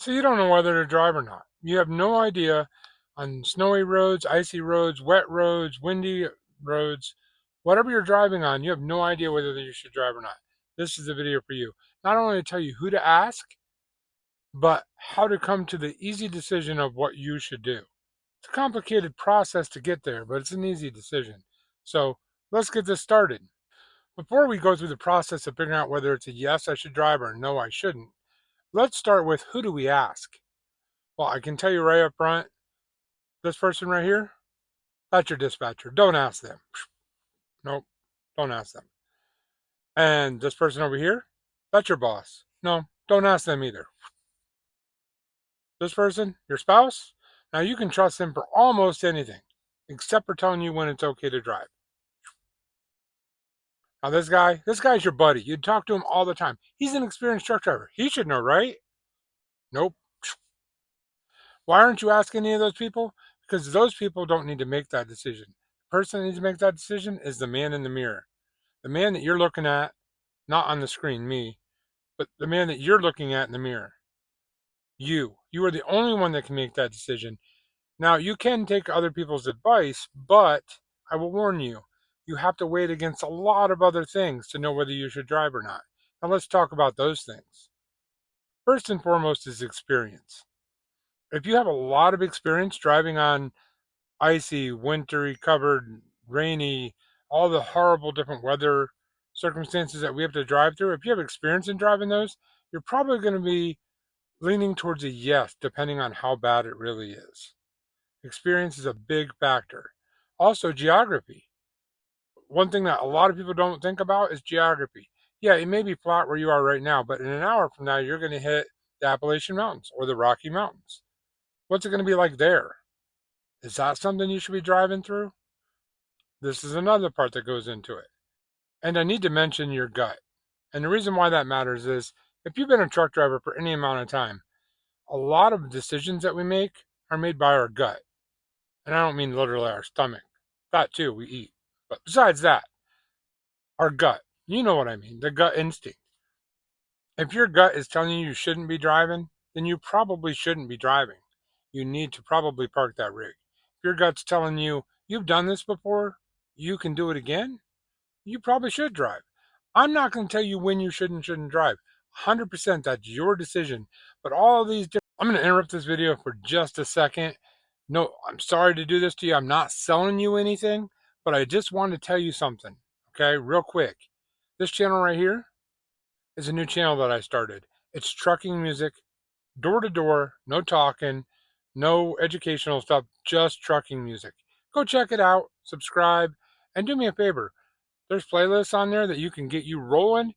So you don't know whether to drive or not. You have no idea on snowy roads, icy roads, wet roads, windy roads, whatever you're driving on, you have no idea whether you should drive or not. This is the video for you. Not only to tell you who to ask, but how to come to the easy decision of what you should do. It's a complicated process to get there, but it's an easy decision. So let's get this started. Before we go through the process of figuring out whether it's a yes, I should drive or a no, I shouldn't, let's start with who do we ask? Well, I can tell you right up front, this person right here, that's your dispatcher. Don't ask them. Nope, don't ask them. And this person over here, that's your boss. No, don't ask them either. This person, your spouse, now you can trust them for almost anything, except for telling you when it's okay to drive. Now this guy's your buddy. You talk to him all the time. He's an experienced truck driver. He should know, right? Nope. Why aren't you asking any of those people? Because those people don't need to make that decision. The person that needs to make that decision is the man in the mirror. The man that you're looking at, not on the screen, me, but the man that you're looking at in the mirror. You. You are the only one that can make that decision. Now, you can take other people's advice, but I will warn you, you have to weigh it against a lot of other things to know whether you should drive or not. Now, let's talk about those things. First and foremost is experience. If you have a lot of experience driving on icy, wintry, covered, rainy, all the horrible different weather circumstances that we have to drive through, if you have experience in driving those, you're probably going to be leaning towards a yes, depending on how bad it really is. Experience is a big factor. Also, geography. One thing that a lot of people don't think about is geography. Yeah, it may be flat where you are right now, but in an hour from now, you're going to hit the Appalachian Mountains or the Rocky Mountains. What's it going to be like there? Is that something you should be driving through? This is another part that goes into it. And I need to mention your gut. And the reason why that matters is if you've been a truck driver for any amount of time, a lot of decisions that we make are made by our gut. And I don't mean literally our stomach. That too, we eat. But besides that, our gut. You know what I mean, the gut instinct. If your gut is telling you you shouldn't be driving, then you probably shouldn't be driving. You need to probably park that rig. If your gut's telling you you've done this before, you can do it again, you probably should drive. I'm not going to tell you when you should and shouldn't drive. 100% that's your decision. But all of these different, I'm going to interrupt this video for just a second. No, I'm sorry to do this to you. I'm not selling you anything, but I just want to tell you something, okay, real quick. This channel right here is a new channel that I started. It's trucking music, door to door, no talking, no educational stuff, just trucking music. Go check it out, subscribe, and do me a favor. There's playlists on there that you can get you rolling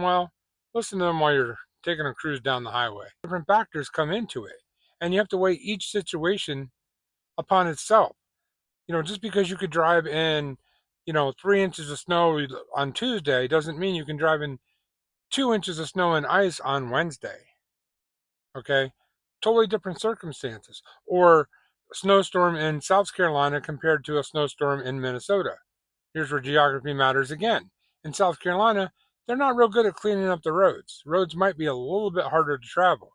well. Listen to them while you're taking a cruise down the highway. Different factors come into it, and you have to weigh each situation upon itself. Just because you could drive in, 3 inches of snow on Tuesday doesn't mean you can drive in 2 inches of snow and ice on Wednesday. Okay? Totally different circumstances. Or a snowstorm in South Carolina compared to a snowstorm in Minnesota. Here's where geography matters again. In South Carolina, they're not real good at cleaning up the roads. Roads might be a little bit harder to travel.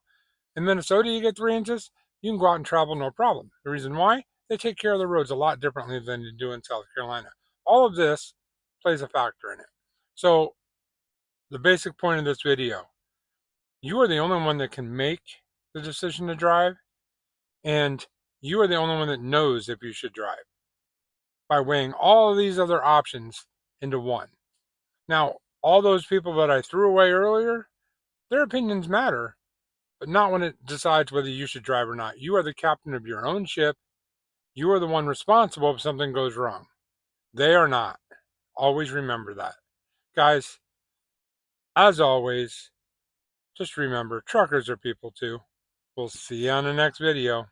In Minnesota, you get 3 inches, you can go out and travel no problem. The reason why? They take care of the roads a lot differently than they do in South Carolina. All of this plays a factor in it. So, the basic point of this video, you are the only one that can make the decision to drive, and you are the only one that knows if you should drive by weighing all of these other options into one. Now, all those people that I threw away earlier, their opinions matter, but not when it decides whether you should drive or not. You are the captain of your own ship. You are the one responsible if something goes wrong. They are not. Always remember that. Guys, as always, just remember, truckers are people too. We'll see you on the next video.